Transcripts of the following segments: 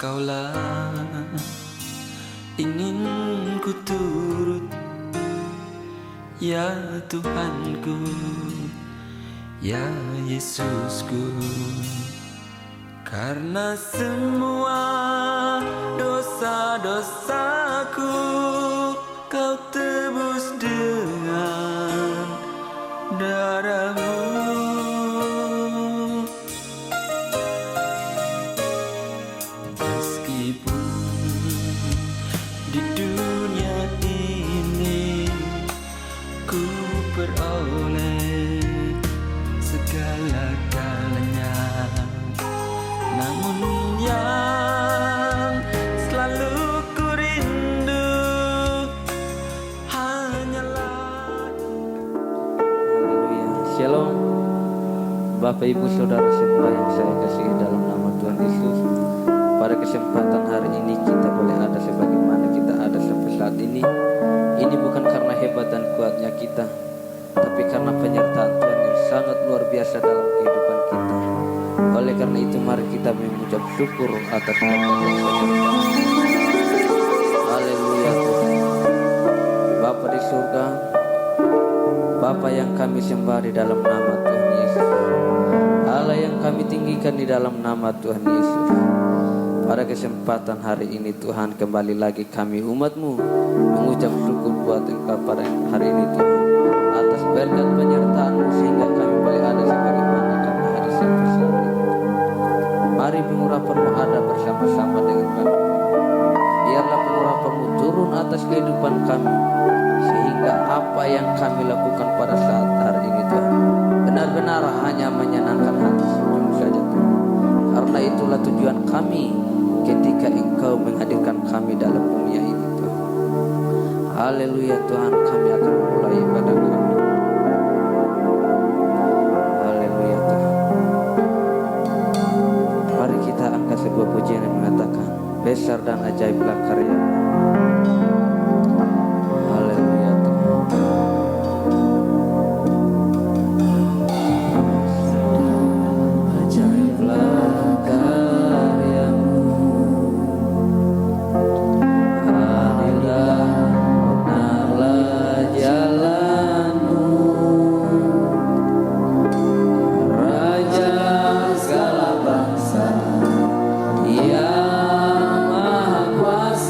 Engkaulah ingin ku turut, ya Tuhanku, ya Yesusku. Karena semua dosa-dosaku Kau tebus dengan darah-Mu. Meskipun di dunia ini ku peroleh segala-galanya, namun yang selalu ku rindu hanyalah. Haleluya. Shalom Bapak Ibu Saudara semua yang saya kasihi dalam nama Tuhan Yesus. Pada kesempatan hari ini kita boleh ada sebagaimana kita ada sampai saat ini. Ini bukan karena hebat dan kuatnya kita, tapi karena penyertaan Tuhan yang sangat luar biasa dalam kehidupan kita. Oleh karena itu mari kita mengucap syukur atas berkat yang penyertaan. Haleluya Tuhan. Bapa di surga, Bapa yang kami sembah di dalam nama Tuhan Yesus, Allah yang kami tinggikan di dalam nama Tuhan Yesus. Pada kesempatan hari ini Tuhan, kembali lagi kami umat-Mu mengucap syukur buat Engkau pada hari ini Tuhan, atas berkat penyertaan-Mu sehingga kami boleh ada sebagaimana kami ada sampai saat ini. Mari pengurapan-Mu ada bersama-sama dengan kami. Biarlah pengurapan-Mu turun atas kehidupan kami, sehingga apa yang kami lakukan pada saat hari ini Tuhan benar-benar hanya menyenangkan hati Mu saja Tuhan. Karena itulah tujuan kami ketika Engkau menghadirkan kami dalam dunia ini Tuhan. Haleluya Tuhan, kami akan mulai ibadah kami. Haleluya Tuhan. Mari kita angkat sebuah pujian yang mengatakan, besar dan ajaiblah karya-Mu. Haleluya Tuhan. Segala bangsa yang maha kuasa.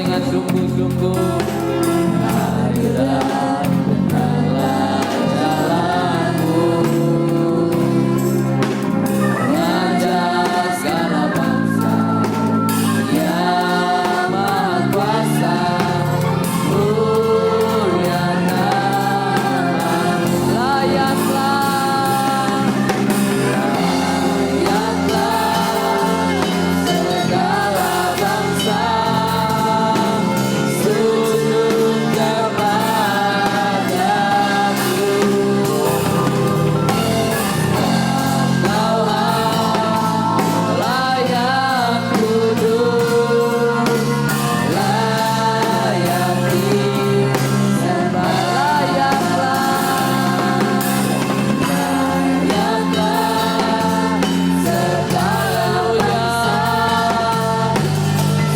dengan sungguh-sungguh. Hadirat benar jalanmu, mengajak segala bangsa yang maha kuasa, mulia nama-Mu. Layaklah, layaklah segala bangsa sujud kepadamu. Kau Allah yang kudus, layak disembah. Layaklah segala bangsa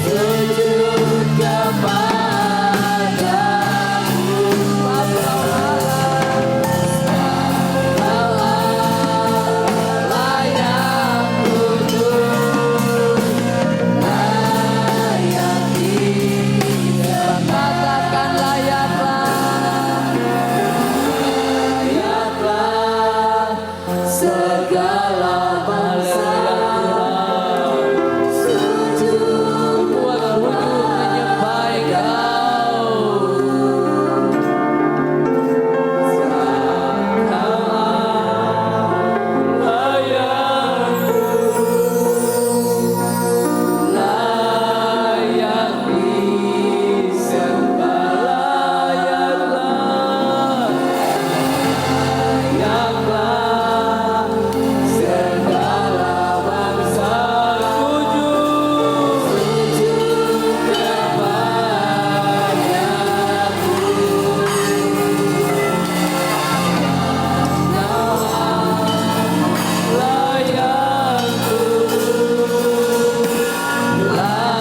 sujud kepadamu. Kau Allah yang kudus, layak disembah. Katakan layaklah, layaklah segala bangsa sujud menyembah Engkau. Layak disembah, layaklah segala bangsa sujud kepadamu. Layak kudus, layak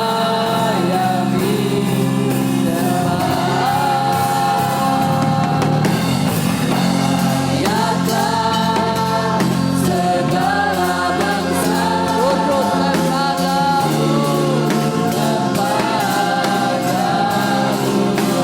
disembah. Layaklah segala bangsa sujud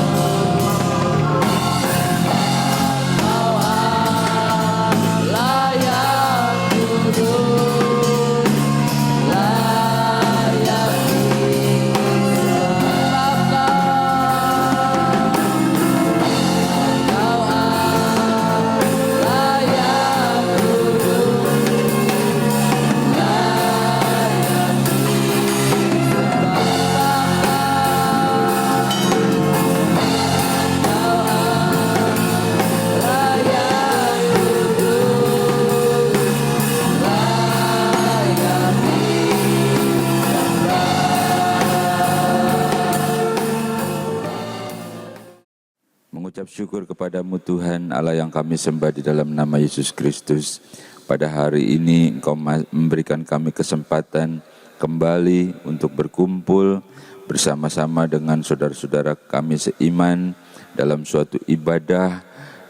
Mengucap syukur kepadamu Tuhan Allah yang kami sembah di dalam nama Yesus Kristus. Pada hari ini Engkau memberikan kami kesempatan kembali untuk berkumpul bersama-sama dengan saudara-saudara kami seiman dalam suatu ibadah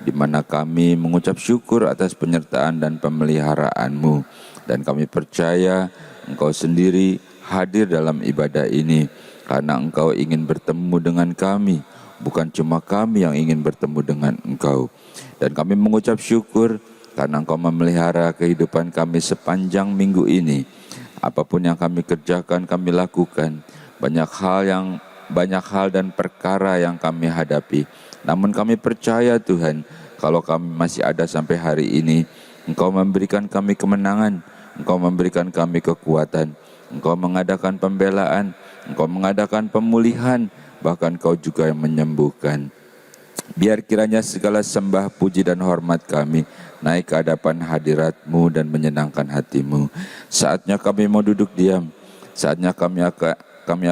di mana kami mengucap syukur atas penyertaan dan pemeliharaan-Mu. Dan kami percaya Engkau sendiri hadir dalam ibadah ini karena Engkau ingin bertemu dengan kami. Bukan cuma kami yang ingin bertemu dengan Engkau. Dan kami mengucap syukur karena Engkau memelihara kehidupan kami sepanjang minggu ini. Apapun yang kami kerjakan, kami lakukan. Banyak hal dan perkara yang kami hadapi. Namun kami percaya Tuhan, kalau kami masih ada sampai hari ini, Engkau memberikan kami kemenangan, Engkau memberikan kami kekuatan, Engkau mengadakan pembelaan, Engkau mengadakan pemulihan, bahkan Kau juga yang menyembuhkan. Biar kiranya segala sembah, puji dan hormat kami naik ke hadapan hadirat-Mu dan menyenangkan hati-Mu. Saatnya kami mau duduk diam, saatnya kami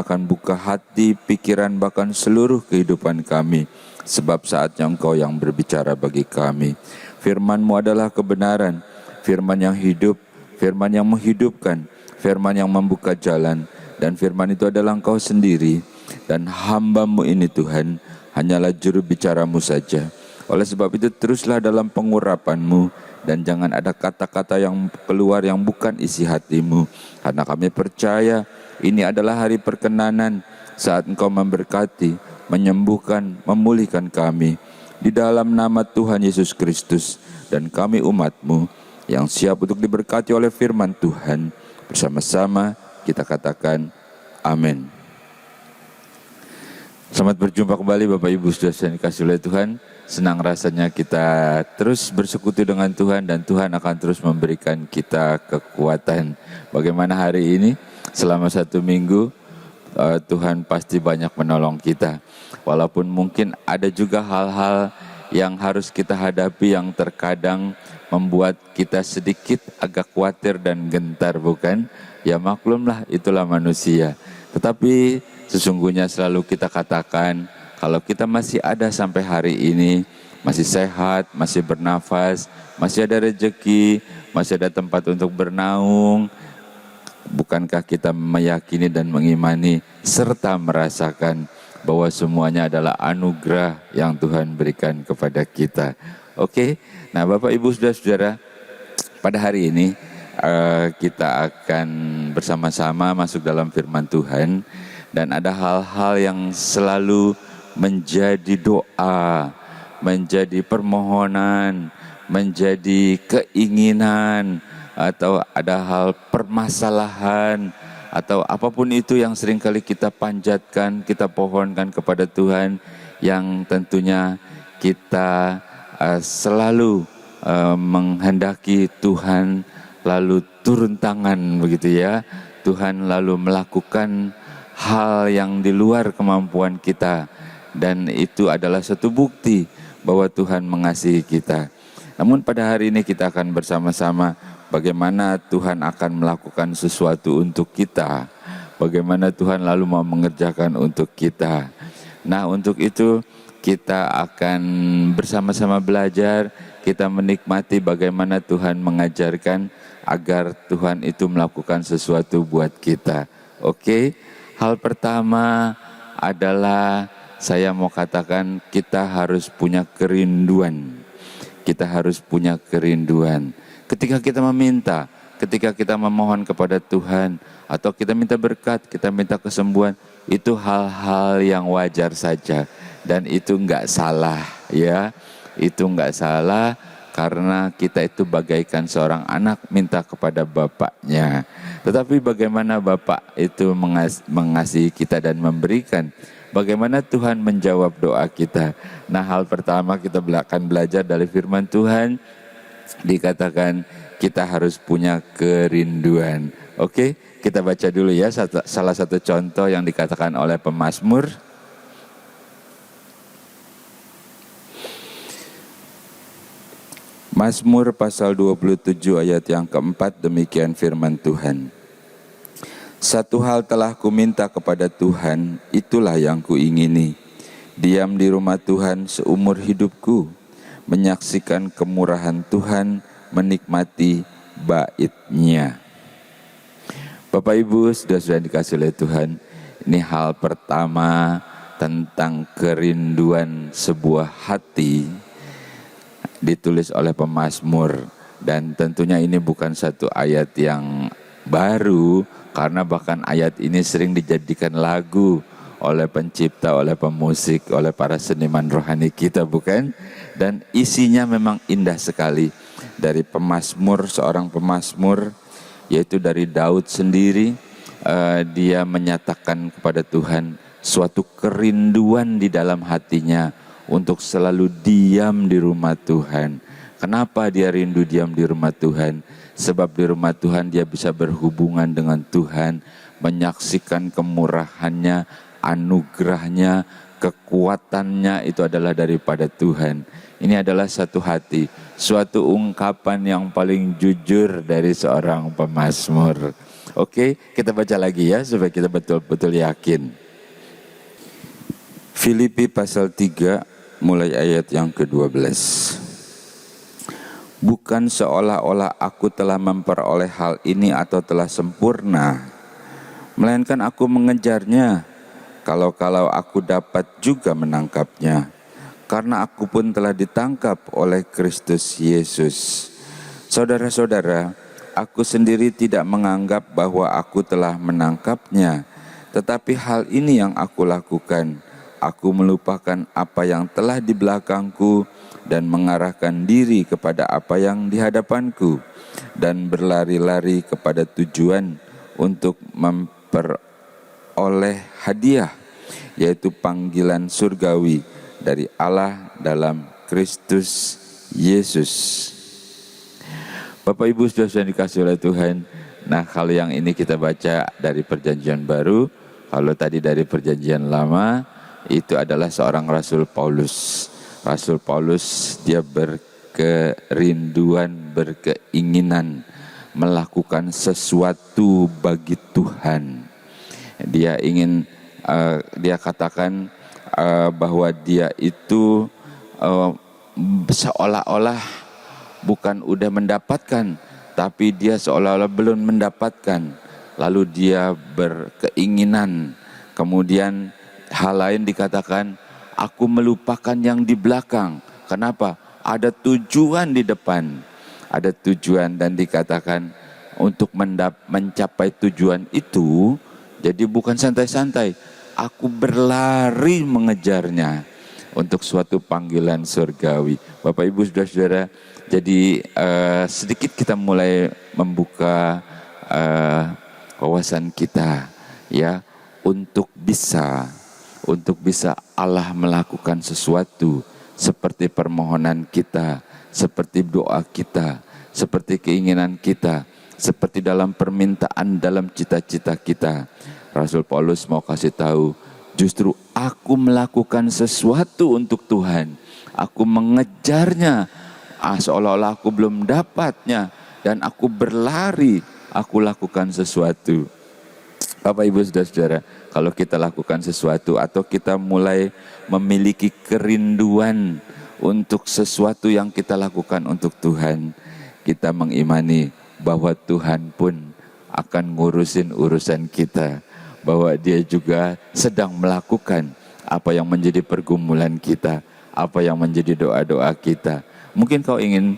akan buka hati, pikiran, bahkan seluruh kehidupan kami. Sebab saatnya Engkau yang berbicara bagi kami. Firman-Mu adalah kebenaran, firman yang hidup, firman yang menghidupkan, firman yang membuka jalan. Dan firman itu adalah Engkau sendiri. Dan hamba-Mu ini Tuhan hanyalah juru bicara-Mu saja. Oleh sebab itu teruslah dalam pengurapan-Mu, dan jangan ada kata-kata yang keluar yang bukan isi hati-Mu. Karena kami percaya ini adalah hari perkenanan, saat Engkau memberkati, menyembuhkan, memulihkan kami. Di dalam nama Tuhan Yesus Kristus, dan kami umat-Mu yang siap untuk diberkati oleh firman Tuhan, bersama-sama kita katakan amin. Selamat berjumpa kembali Bapak Ibu Saudara yang dikasihi oleh Tuhan. Senang rasanya kita terus bersekutu dengan Tuhan, dan Tuhan akan terus memberikan kita kekuatan. Bagaimana hari ini? Selama 1 minggu Tuhan pasti banyak menolong kita. Walaupun mungkin ada juga hal-hal yang harus kita hadapi yang terkadang membuat kita sedikit agak khawatir dan gentar, bukan? Ya maklumlah, itulah manusia. Tetapi sesungguhnya selalu kita katakan, kalau kita masih ada sampai hari ini, masih sehat, masih bernafas, masih ada rezeki, masih ada tempat untuk bernaung, bukankah kita meyakini dan mengimani serta merasakan bahwa semuanya adalah anugerah yang Tuhan berikan kepada kita. Oke, nah Bapak Ibu Saudara-saudara, pada hari ini kita akan bersama-sama masuk dalam firman Tuhan, dan ada hal-hal yang selalu menjadi doa, menjadi permohonan, menjadi keinginan, atau ada hal permasalahan, atau apapun itu yang seringkali kita panjatkan, kita pohonkan kepada Tuhan, yang tentunya kita selalu menghendaki Tuhan lalu turun tangan, begitu ya. Tuhan lalu melakukan hal yang di luar kemampuan kita, dan itu adalah satu bukti bahwa Tuhan mengasihi kita. Namun pada hari ini kita akan bersama-sama bagaimana Tuhan akan melakukan sesuatu untuk kita, bagaimana Tuhan lalu mau mengerjakan untuk kita. Nah, untuk itu kita akan bersama-sama belajar, kita menikmati bagaimana Tuhan mengajarkan agar Tuhan itu melakukan sesuatu buat kita. Oke, hal pertama adalah saya mau katakan kita harus punya kerinduan. Kita harus punya kerinduan. Ketika kita meminta, ketika kita memohon kepada Tuhan, atau kita minta berkat, kita minta kesembuhan, itu hal-hal yang wajar saja. Dan itu enggak salah, ya. Itu enggak salah, karena kita itu bagaikan seorang anak minta kepada bapaknya. Tetapi bagaimana Bapak itu mengasihi kita dan memberikan? Bagaimana Tuhan menjawab doa kita? Nah, hal pertama kita akan belajar dari firman Tuhan. Dikatakan kita harus punya kerinduan. Oke, kita baca dulu ya salah satu contoh yang dikatakan oleh pemazmur. Mazmur pasal 27 ayat yang keempat, demikian firman Tuhan. Satu hal telah kuminta kepada Tuhan, itulah yang kuingini. Diam di rumah Tuhan seumur hidupku, menyaksikan kemurahan Tuhan, menikmati bait-Nya. Bapak Ibu, sudah dikasih oleh Tuhan, ini hal pertama tentang kerinduan sebuah hati, ditulis oleh pemazmur, dan tentunya ini bukan satu ayat yang baru, karena bahkan ayat ini sering dijadikan lagu oleh pencipta, oleh pemusik, oleh para seniman rohani kita, bukan? Dan isinya memang indah sekali. Dari pemazmur, seorang pemazmur, yaitu dari Daud sendiri, dia menyatakan kepada Tuhan suatu kerinduan di dalam hatinya untuk selalu diam di rumah Tuhan. Kenapa dia rindu diam di rumah Tuhan? Sebab di rumah Tuhan dia bisa berhubungan dengan Tuhan, menyaksikan kemurahannya, anugerahnya, kekuatannya itu adalah daripada Tuhan. Ini adalah satu hati, suatu ungkapan yang paling jujur dari seorang pemazmur. Oke, kita baca lagi ya supaya kita betul-betul yakin. Filipi pasal 3 mulai ayat yang ke-12. Bukan seolah-olah aku telah memperoleh hal ini atau telah sempurna, melainkan aku mengejarnya, kalau-kalau aku dapat juga menangkapnya. Karena aku pun telah ditangkap oleh Kristus Yesus. Saudara-saudara, aku sendiri tidak menganggap bahwa aku telah menangkapnya, tetapi hal ini yang aku lakukan. Aku melupakan apa yang telah di belakangku dan mengarahkan diri kepada apa yang di hadapanku, dan berlari-lari kepada tujuan untuk memperoleh hadiah, yaitu panggilan surgawi dari Allah dalam Kristus Yesus. Bapak Ibu saudara dikasih oleh Tuhan. Nah, kalau yang ini kita baca dari Perjanjian Baru, kalau tadi dari Perjanjian Lama, itu adalah seorang Rasul Paulus. Rasul Paulus dia berkerinduan, berkeinginan melakukan sesuatu bagi Tuhan. Dia ingin, dia katakan bahwa dia itu seolah-olah bukan udah mendapatkan, tapi dia seolah-olah belum mendapatkan. Lalu dia berkeinginan, kemudian hal lain dikatakan, aku melupakan yang di belakang. Kenapa? Ada tujuan di depan. Ada tujuan, dan dikatakan untuk mencapai tujuan itu, jadi bukan santai-santai. Aku berlari mengejarnya untuk suatu panggilan surgawi. Bapak Ibu saudara-saudara, jadi sedikit kita mulai membuka wawasan kita, ya, untuk bisa Allah melakukan sesuatu seperti permohonan kita, seperti doa kita, seperti keinginan kita, seperti dalam permintaan, dalam cita-cita kita. Rasul Paulus mau kasih tahu, justru aku melakukan sesuatu untuk Tuhan. Aku mengejarnya, seolah-olah aku belum dapatnya, dan aku berlari, aku lakukan sesuatu. Bapak Ibu saudara-saudara, kalau kita lakukan sesuatu atau kita mulai memiliki kerinduan untuk sesuatu yang kita lakukan untuk Tuhan, kita mengimani bahwa Tuhan pun akan ngurusin urusan kita, bahwa Dia juga sedang melakukan apa yang menjadi pergumulan kita, apa yang menjadi doa-doa kita. Mungkin kau ingin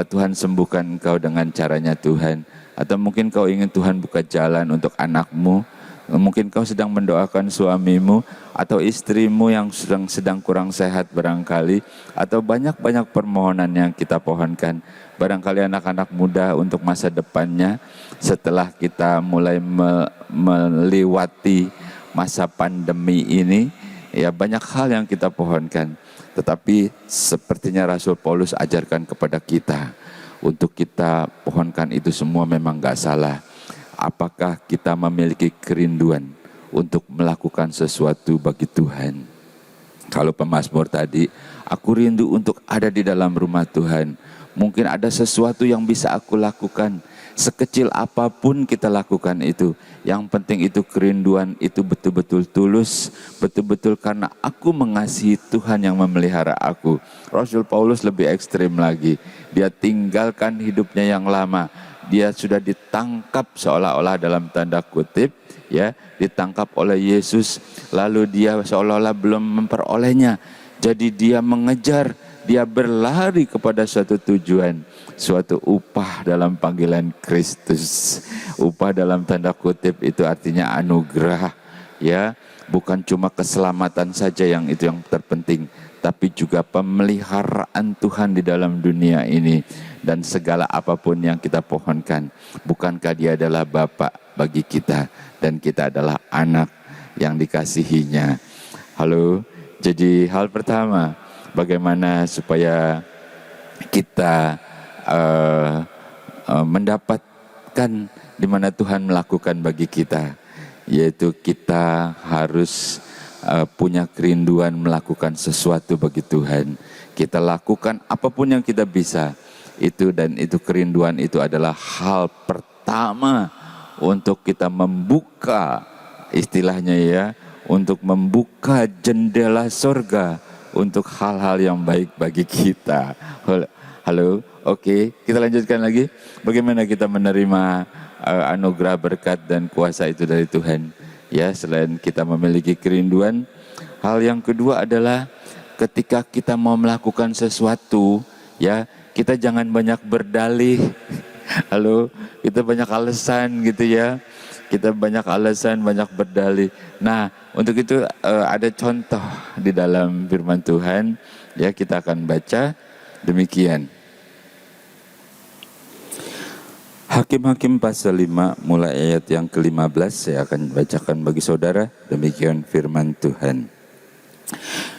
Tuhan sembuhkan engkau dengan caranya Tuhan, atau mungkin kau ingin Tuhan buka jalan untuk anakmu. Mungkin kau sedang mendoakan suamimu atau istrimu yang sedang kurang sehat barangkali, atau banyak-banyak permohonan yang kita pohonkan. Barangkali anak-anak muda untuk masa depannya setelah kita mulai melewati masa pandemi ini, ya banyak hal yang kita pohonkan. Tetapi sepertinya Rasul Paulus ajarkan kepada kita untuk kita pohonkan itu semua memang gak salah. Apakah kita memiliki kerinduan untuk melakukan sesuatu bagi Tuhan? Kalau pemazmur tadi, aku rindu untuk ada di dalam rumah Tuhan. Mungkin ada sesuatu yang bisa aku lakukan. Sekecil apapun kita lakukan itu. Yang penting itu kerinduan itu betul-betul tulus. Betul-betul karena aku mengasihi Tuhan yang memelihara aku. Rasul Paulus lebih ekstrim lagi. Dia tinggalkan hidupnya yang lama. Dia sudah ditangkap seolah-olah dalam tanda kutip, ya, ditangkap oleh Yesus, lalu dia seolah-olah belum memperolehnya. Jadi dia mengejar, dia berlari kepada suatu tujuan, suatu upah dalam panggilan Kristus. Upah dalam tanda kutip itu artinya anugerah, ya, bukan cuma keselamatan saja yang itu yang terpenting, tapi juga pemeliharaan Tuhan di dalam dunia ini. Dan segala apapun yang kita pohonkan, bukankah Dia adalah Bapa bagi kita, dan kita adalah anak yang dikasihinya. Halo, jadi hal pertama, bagaimana supaya kita mendapatkan di mana Tuhan melakukan bagi kita, yaitu kita harus punya kerinduan melakukan sesuatu bagi Tuhan. Kita lakukan apapun yang kita bisa. Itu kerinduan itu adalah hal pertama untuk kita membuka, istilahnya ya, untuk membuka jendela surga untuk hal-hal yang baik bagi kita. Halo, oke, kita lanjutkan lagi. Bagaimana kita menerima anugerah berkat dan kuasa itu dari Tuhan? Ya, selain kita memiliki kerinduan, hal yang kedua adalah ketika kita mau melakukan sesuatu, ya, kita jangan banyak berdalih. Halo, kita banyak alasan gitu ya. Kita banyak alasan, banyak berdalih. Nah, untuk itu ada contoh di dalam firman Tuhan. Ya, kita akan baca demikian. Hakim-Hakim pasal 5 mulai ayat yang ke-15 saya akan bacakan bagi saudara. Demikian firman Tuhan.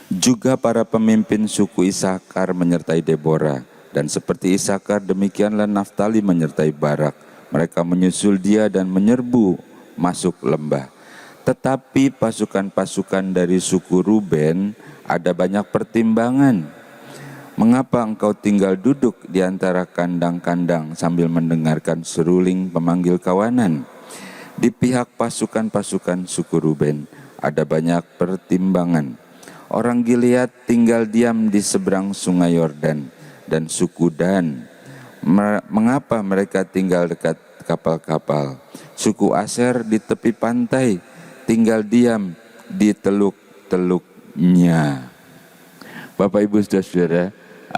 Juga para pemimpin suku Isakar menyertai Deborah, dan seperti Isakar demikianlah Naftali menyertai Barak. Mereka menyusul dia dan menyerbu masuk lembah. Tetapi pasukan-pasukan dari suku Ruben ada banyak pertimbangan. Mengapa engkau tinggal duduk di antara kandang-kandang sambil mendengarkan seruling pemanggil kawanan? Di pihak pasukan-pasukan suku Ruben ada banyak pertimbangan. Orang Gilead tinggal diam di seberang sungai Yordan, dan suku Dan, mengapa mereka tinggal dekat kapal-kapal? Suku Aser di tepi pantai tinggal diam di teluk-teluknya. Bapak Ibu Saudara,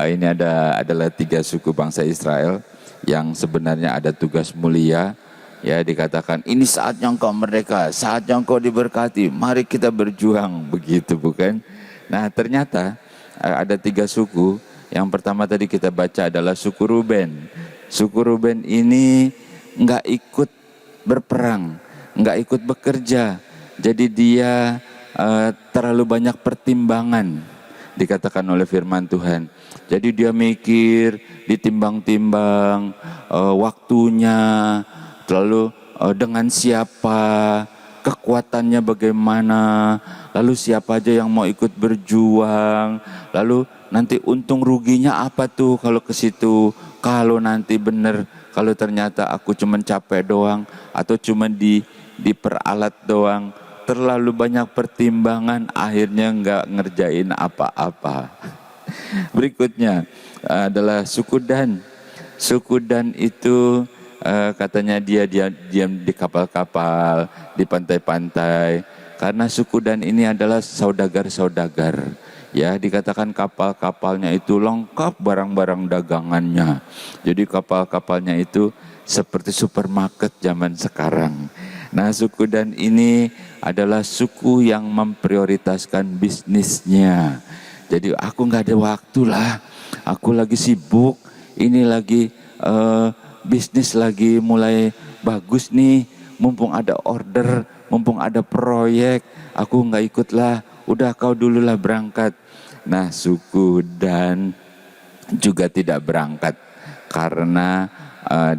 ini adalah 3 suku bangsa Israel yang sebenarnya ada tugas mulia. Ya, dikatakan ini saatnya engkau merdeka, saatnya engkau diberkati, mari kita berjuang, begitu bukan? Nah, ternyata ada 3 suku. Yang pertama tadi kita baca adalah suku Ruben. Suku Ruben ini nggak ikut berperang, nggak ikut bekerja. Jadi dia terlalu banyak pertimbangan, dikatakan oleh firman Tuhan. Jadi dia mikir, ditimbang-timbang waktunya, lalu dengan siapa, kekuatannya bagaimana, lalu siapa aja yang mau ikut berjuang, lalu nanti untung ruginya apa tuh kalau ke situ, kalau nanti bener, kalau ternyata aku cuma capek doang atau cuma diperalat doang. Terlalu banyak pertimbangan, akhirnya nggak ngerjain apa-apa. Berikutnya adalah suku Dan. Suku Dan itu katanya dia diam di kapal-kapal, di pantai-pantai. Karena suku Dan ini adalah saudagar-saudagar. Ya, dikatakan kapal-kapalnya itu lengkap barang-barang dagangannya. Jadi kapal-kapalnya itu seperti supermarket zaman sekarang. Nah, suku Dan ini adalah suku yang memprioritaskan bisnisnya. Jadi aku nggak ada waktu lah, aku lagi sibuk, ini lagi bisnis lagi mulai bagus nih, mumpung ada order, mumpung ada proyek, aku nggak ikut lah, udah kau dululah berangkat. Nah, suku Dan juga tidak berangkat karena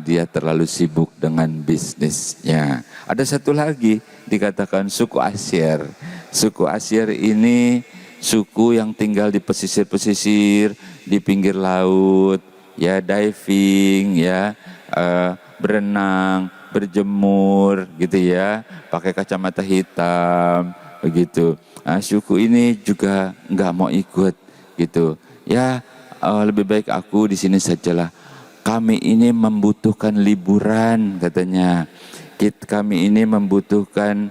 dia terlalu sibuk dengan bisnisnya. Ada satu lagi dikatakan suku Asyir. Suku Asyir ini suku yang tinggal di pesisir-pesisir, di pinggir laut, ya diving, ya berenang, berjemur, gitu ya, pakai kacamata hitam, begitu. Nah, suku ini juga nggak mau ikut, gitu. Ya, lebih baik aku di sini sajalah. Kami ini membutuhkan liburan, katanya. Kami ini membutuhkan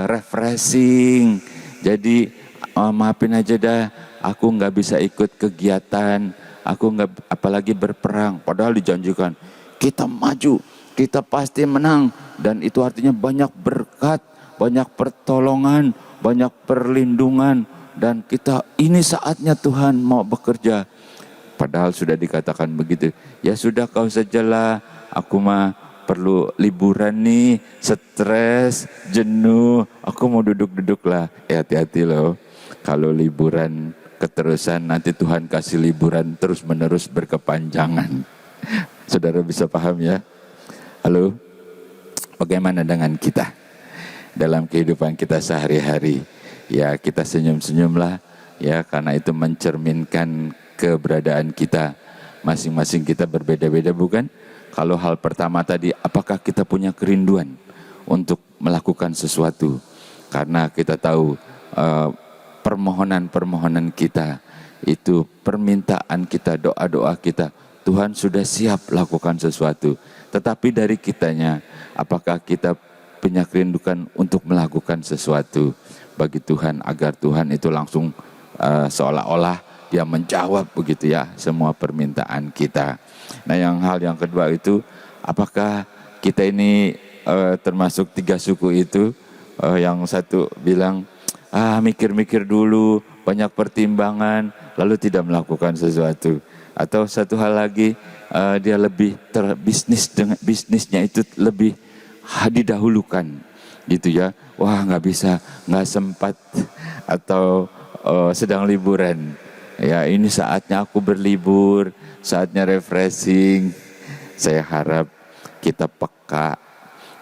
refreshing. Jadi maafin aja dah, aku nggak bisa ikut kegiatan, aku nggak, apalagi berperang. Padahal dijanjikan kita maju, kita pasti menang, dan itu artinya banyak berkat, banyak pertolongan, banyak perlindungan, dan kita ini saatnya Tuhan mau bekerja. Padahal sudah dikatakan begitu. Ya sudah, kau sajalah, aku mah perlu liburan nih, stres, jenuh, aku mau duduk-duduk lah. Hati-hati loh, kalau liburan keterusan nanti Tuhan kasih liburan terus-menerus berkepanjangan. Saudara bisa paham ya? Halo, bagaimana dengan kita? Dalam kehidupan kita sehari-hari, ya kita senyum-senyumlah, ya karena itu mencerminkan keberadaan kita. Masing-masing kita berbeda-beda, bukan? Kalau hal pertama tadi, apakah kita punya kerinduan untuk melakukan sesuatu? Karena kita tahu permohonan-permohonan kita, itu permintaan kita, doa-doa kita, Tuhan sudah siap lakukan sesuatu. Tetapi dari kitanya, apakah kita punya kerinduan untuk melakukan sesuatu bagi Tuhan, agar Tuhan itu langsung seolah-olah dia menjawab, begitu ya, semua permintaan kita. Nah, hal yang kedua itu, apakah kita ini termasuk 3 suku itu, yang satu bilang, mikir-mikir dulu, banyak pertimbangan, lalu tidak melakukan sesuatu. Atau satu hal lagi, dia lebih bisnisnya itu lebih didahulukan, gitu ya. Wah, nggak bisa, nggak sempat, atau sedang liburan. Ya, ini saatnya aku berlibur, saatnya refreshing. Saya harap kita peka,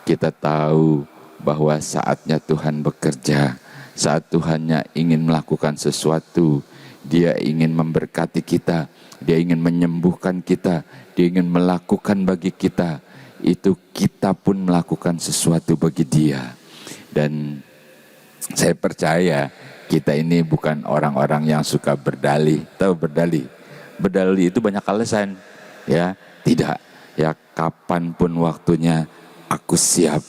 kita tahu bahwa saatnya Tuhan bekerja, saat Tuhannya ingin melakukan sesuatu, Dia ingin memberkati kita, Dia ingin menyembuhkan kita, Dia ingin melakukan bagi kita, itu kita pun melakukan sesuatu bagi Dia. Dan saya percaya kita ini bukan orang-orang yang suka berdalih. Tahu berdalih? Berdalih itu banyak alasan, ya. Tidak, ya, kapanpun waktunya aku siap.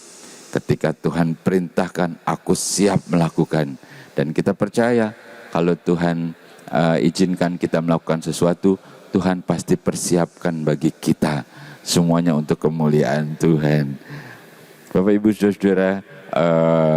Ketika Tuhan perintahkan, aku siap melakukan. Dan kita percaya kalau Tuhan izinkan kita melakukan sesuatu, Tuhan pasti persiapkan bagi kita semuanya untuk kemuliaan Tuhan. Bapak Ibu Saudara,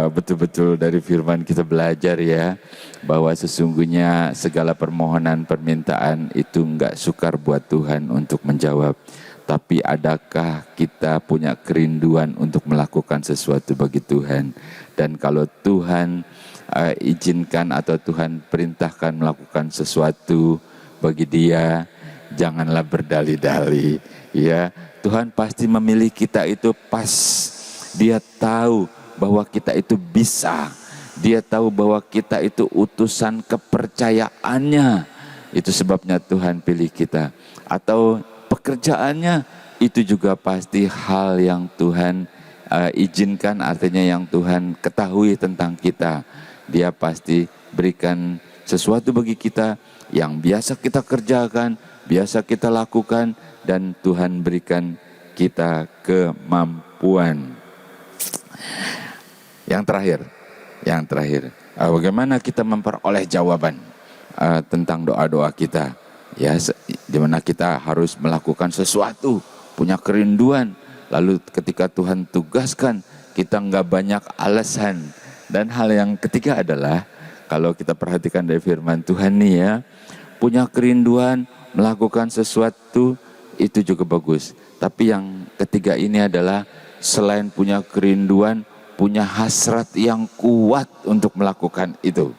betul-betul dari firman kita belajar ya, bahwa sesungguhnya segala permohonan permintaan itu enggak sukar buat Tuhan untuk menjawab. Tapi adakah kita punya kerinduan untuk melakukan sesuatu bagi Tuhan? Dan kalau Tuhan izinkan atau Tuhan perintahkan melakukan sesuatu bagi Dia, janganlah berdalih-dalih. Ya, Tuhan pasti memilih kita itu pas. Dia tahu bahwa kita itu bisa. Dia tahu bahwa kita itu utusan kepercayaannya. Itu sebabnya Tuhan pilih kita. Atau pekerjaannya itu juga pasti hal yang Tuhan izinkan, artinya yang Tuhan ketahui tentang kita. Dia pasti berikan sesuatu bagi kita yang biasa kita kerjakan, biasa kita lakukan, dan Tuhan berikan kita kemampuan. Yang terakhir, bagaimana kita memperoleh jawaban tentang doa-doa kita? Ya, di mana kita harus melakukan sesuatu, punya kerinduan. Lalu ketika Tuhan tugaskan, kita nggak banyak alasan. Dan hal yang ketiga adalah, kalau kita perhatikan dari firman Tuhan nih ya, punya kerinduan, melakukan sesuatu, itu juga bagus. Tapi yang ketiga ini adalah, selain punya kerinduan, punya hasrat yang kuat untuk melakukan itu.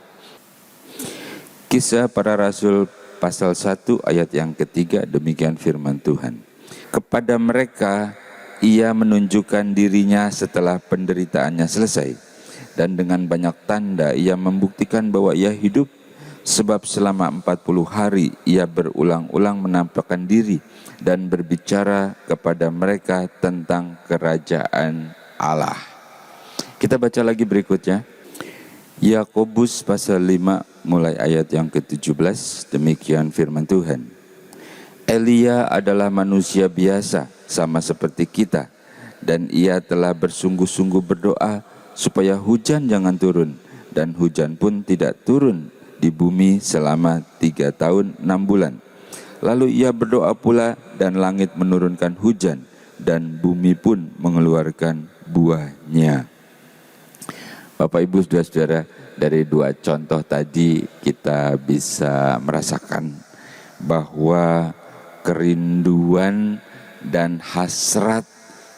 Kisah Para Rasul pasal 1 ayat yang ketiga, demikian firman Tuhan. Kepada mereka Ia menunjukkan dirinya setelah penderitaannya selesai, dan dengan banyak tanda Ia membuktikan bahwa Ia hidup, sebab selama 40 hari Ia berulang-ulang menampakkan diri dan berbicara kepada mereka tentang kerajaan Allah. Kita baca lagi berikutnya. Yakobus pasal 5 mulai ayat yang ke-17, demikian firman Tuhan. Elia adalah manusia biasa sama seperti kita, dan ia telah bersungguh-sungguh berdoa supaya hujan jangan turun, dan hujan pun tidak turun di bumi selama 3 tahun 6 bulan. Lalu ia berdoa pula, dan langit menurunkan hujan, dan bumi pun mengeluarkan buahnya. Bapak Ibu Saudara-saudara, dari 2 contoh tadi kita bisa merasakan bahwa kerinduan dan hasrat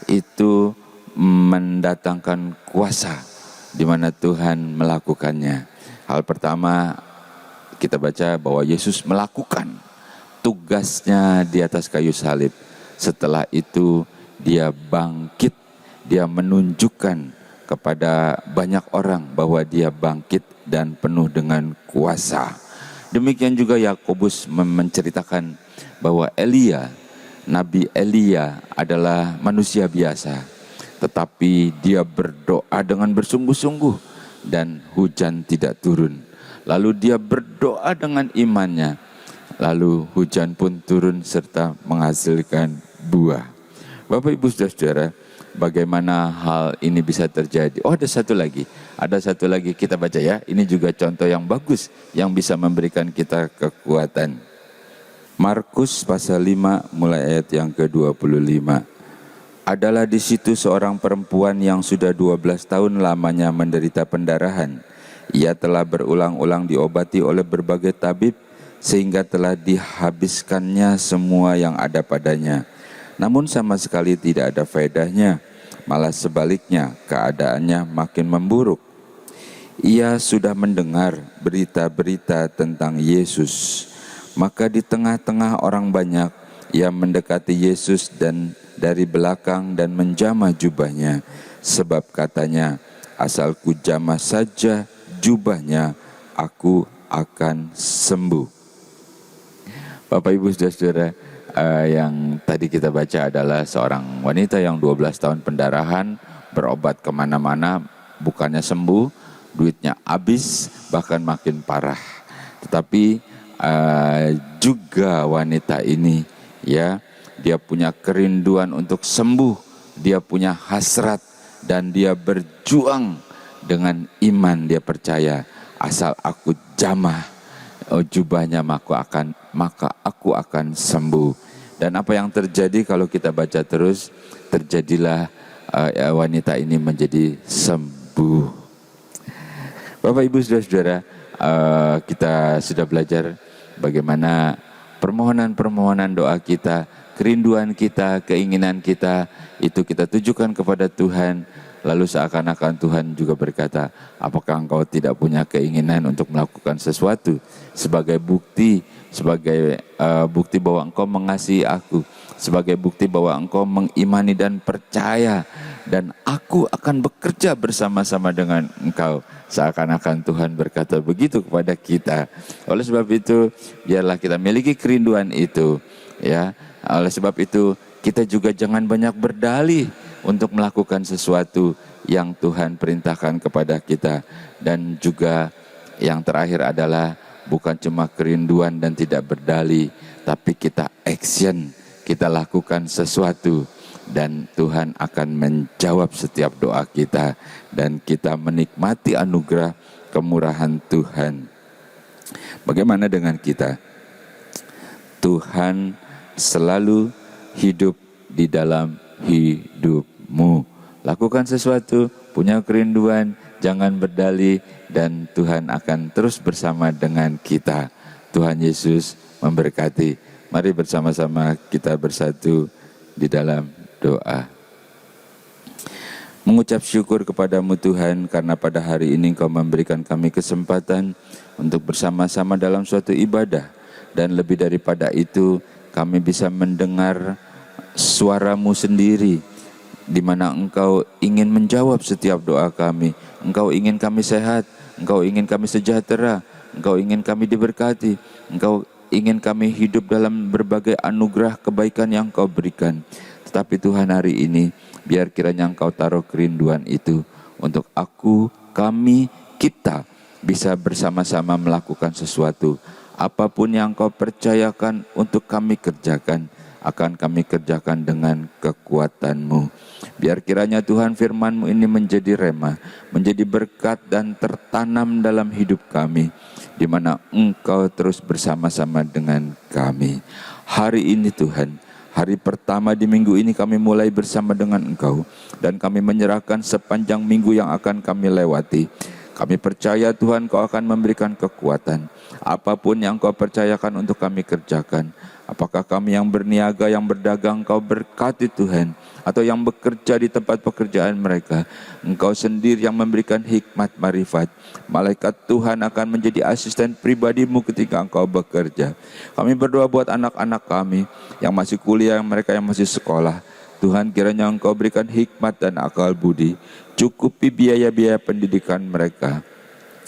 itu mendatangkan kuasa di mana Tuhan melakukannya. Hal pertama kita baca bahwa Yesus melakukan tugasnya di atas kayu salib. Setelah itu Dia bangkit, Dia menunjukkan kepada banyak orang bahwa Dia bangkit dan penuh dengan kuasa. Demikian juga Yakobus menceritakan bahwa Nabi Elia adalah manusia biasa, tetapi dia berdoa dengan bersungguh-sungguh dan hujan tidak turun. Lalu dia berdoa dengan imannya, lalu hujan pun turun serta menghasilkan buah. Bapak Ibu Saudara-saudara, bagaimana hal ini bisa terjadi? Oh, ada satu lagi kita baca ya. Ini juga contoh yang bagus yang bisa memberikan kita kekuatan. Markus pasal 5 mulai ayat yang ke-25. adalah di situ seorang perempuan yang sudah 12 tahun lamanya menderita pendarahan. Ia telah berulang-ulang diobati oleh berbagai tabib sehingga telah dihabiskannya semua yang ada padanya. Namun sama sekali tidak ada faedahnya, malah sebaliknya keadaannya makin memburuk. Ia sudah mendengar berita-berita tentang Yesus. Maka di tengah-tengah orang banyak, ia mendekati Yesus dan dari belakang dan menjamah jubahnya. Sebab katanya, asal ku jamah saja jubahnya, aku akan sembuh. Bapak Ibu Saudara-saudara, yang tadi kita baca adalah seorang wanita yang 12 tahun pendarahan, berobat kemana-mana, bukannya sembuh, duitnya habis, bahkan makin parah. Tetapi juga wanita ini, ya, dia punya kerinduan untuk sembuh, dia punya hasrat, dan dia berjuang dengan iman. Dia percaya, asal aku jamah jubahnya maka aku akan sembuh. Dan apa yang terjadi kalau kita baca terus, terjadilah wanita ini menjadi sembuh. Bapak Ibu Saudara-saudara, kita sudah belajar bagaimana permohonan-permohonan doa kita, kerinduan kita, keinginan kita, itu kita tujukan kepada Tuhan. Lalu seakan-akan Tuhan juga berkata, apakah engkau tidak punya keinginan untuk melakukan sesuatu sebagai bukti bahwa engkau mengasihi aku, sebagai bukti bahwa engkau mengimani dan percaya, dan aku akan bekerja bersama-sama dengan engkau. Seakan-akan Tuhan berkata begitu kepada kita. Oleh sebab itu, biarlah kita miliki kerinduan itu, ya. Oleh sebab itu, kita juga jangan banyak berdalih untuk melakukan sesuatu yang Tuhan perintahkan kepada kita. Dan juga yang terakhir adalah bukan cuma kerinduan dan tidak berdalih, tapi kita action, kita lakukan sesuatu, dan Tuhan akan menjawab setiap doa kita, dan kita menikmati anugerah kemurahan Tuhan. Bagaimana dengan kita? Tuhan selalu hidup di dalam hidupmu. Lakukan sesuatu, punya kerinduan, jangan berdalih, dan Tuhan akan terus bersama dengan kita. Tuhan Yesus memberkati. Mari bersama-sama kita bersatu di dalam doa. Mengucap syukur kepadamu Tuhan, karena pada hari ini Engkau memberikan kami kesempatan untuk bersama-sama dalam suatu ibadah. Dan lebih daripada itu, kami bisa mendengar suara-Mu sendiri, di mana Engkau ingin menjawab setiap doa kami. Engkau ingin kami sehat, Engkau ingin kami sejahtera, Engkau ingin kami diberkati, Engkau ingin kami hidup dalam berbagai anugerah kebaikan yang Engkau berikan. Tetapi Tuhan, hari ini biar kiranya Engkau taruh kerinduan itu untuk aku, kami, kita bisa bersama-sama melakukan sesuatu. Apapun yang Engkau percayakan untuk kami kerjakan, akan kami kerjakan dengan kekuatan-Mu. Biar kiranya Tuhan firman-Mu ini menjadi rema, menjadi berkat dan tertanam dalam hidup kami, di mana Engkau terus bersama-sama dengan kami. Hari ini Tuhan, hari pertama di minggu ini kami mulai bersama dengan Engkau, dan kami menyerahkan sepanjang minggu yang akan kami lewati. Kami percaya Tuhan, Kau akan memberikan kekuatan. Apapun yang Kau percayakan untuk kami kerjakan. Apakah kami yang berniaga, yang berdagang, Kau berkati Tuhan. Atau yang bekerja di tempat pekerjaan mereka, Engkau sendiri yang memberikan hikmat marifat. Malaikat Tuhan akan menjadi asisten pribadi-Mu ketika Engkau bekerja. Kami berdoa buat anak-anak kami yang masih kuliah, mereka yang masih sekolah. Tuhan, kiranya Engkau berikan hikmat dan akal budi, cukupi biaya-biaya pendidikan mereka.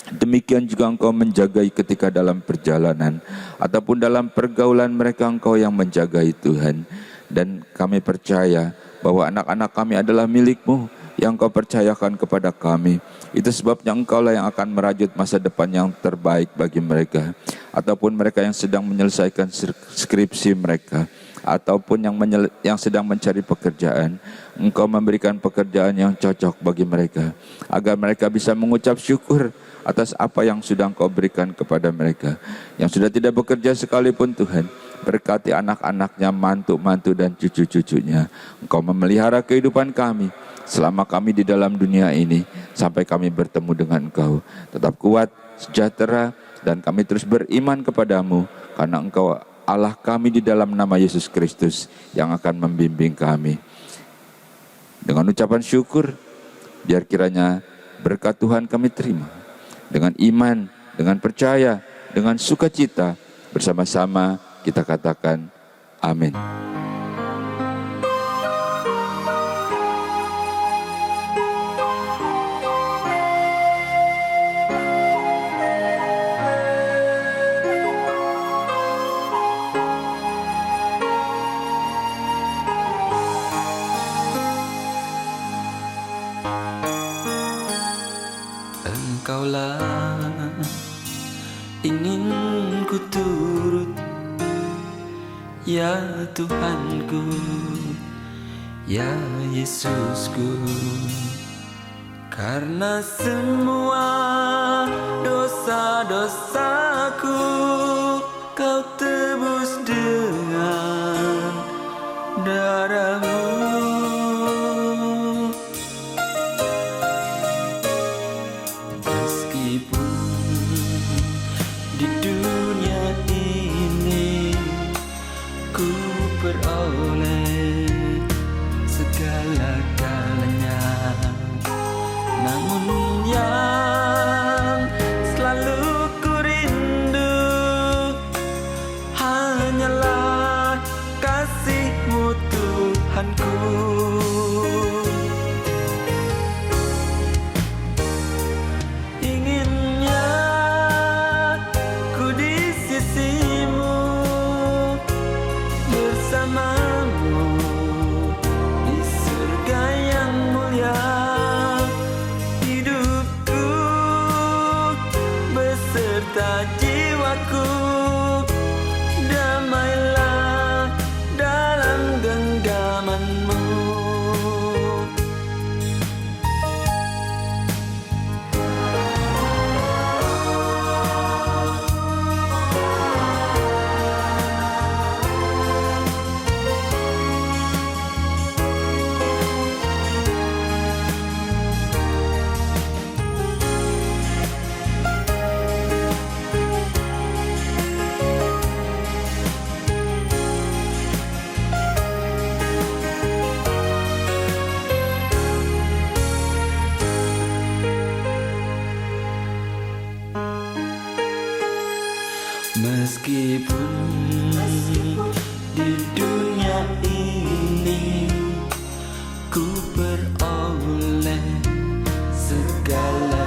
Demikian juga Engkau menjagai ketika dalam perjalanan ataupun dalam pergaulan mereka, Engkau yang menjagai Tuhan. Dan kami percaya bahwa anak-anak kami adalah milik-Mu yang Engkau percayakan kepada kami. Itu sebabnya Engkaulah yang akan merajut masa depan yang terbaik bagi mereka. Ataupun mereka yang sedang menyelesaikan skripsi mereka, ataupun yang sedang mencari pekerjaan, Engkau memberikan pekerjaan yang cocok bagi mereka, agar mereka bisa mengucap syukur atas apa yang sudah Engkau berikan kepada mereka. Yang sudah tidak bekerja sekalipun Tuhan, berkati anak-anaknya, mantu-mantu dan cucu-cucunya. Engkau memelihara kehidupan kami selama kami di dalam dunia ini, sampai kami bertemu dengan Engkau. Tetap kuat, sejahtera, dan kami terus beriman kepadamu, karena Engkau Allah kami di dalam nama Yesus Kristus yang akan membimbing kami. Dengan ucapan syukur, biar kiranya berkat Tuhan kami terima. Dengan iman, dengan percaya, dengan sukacita, bersama-sama kita katakan amin. Engkaulah ingin ku turut, ya Tuhanku, ya Yesusku. Karena semua dosa-dosaku Kau tebus dengan darah-Mu. Di dunia ini ku peroleh segala-galanya, namun yang selalu ku rindu hanyalah kasih-Mu Tuhanku. Jiwaku damailah dalam genggaman-Mu. Meskipun di dunia ini ku peroleh segala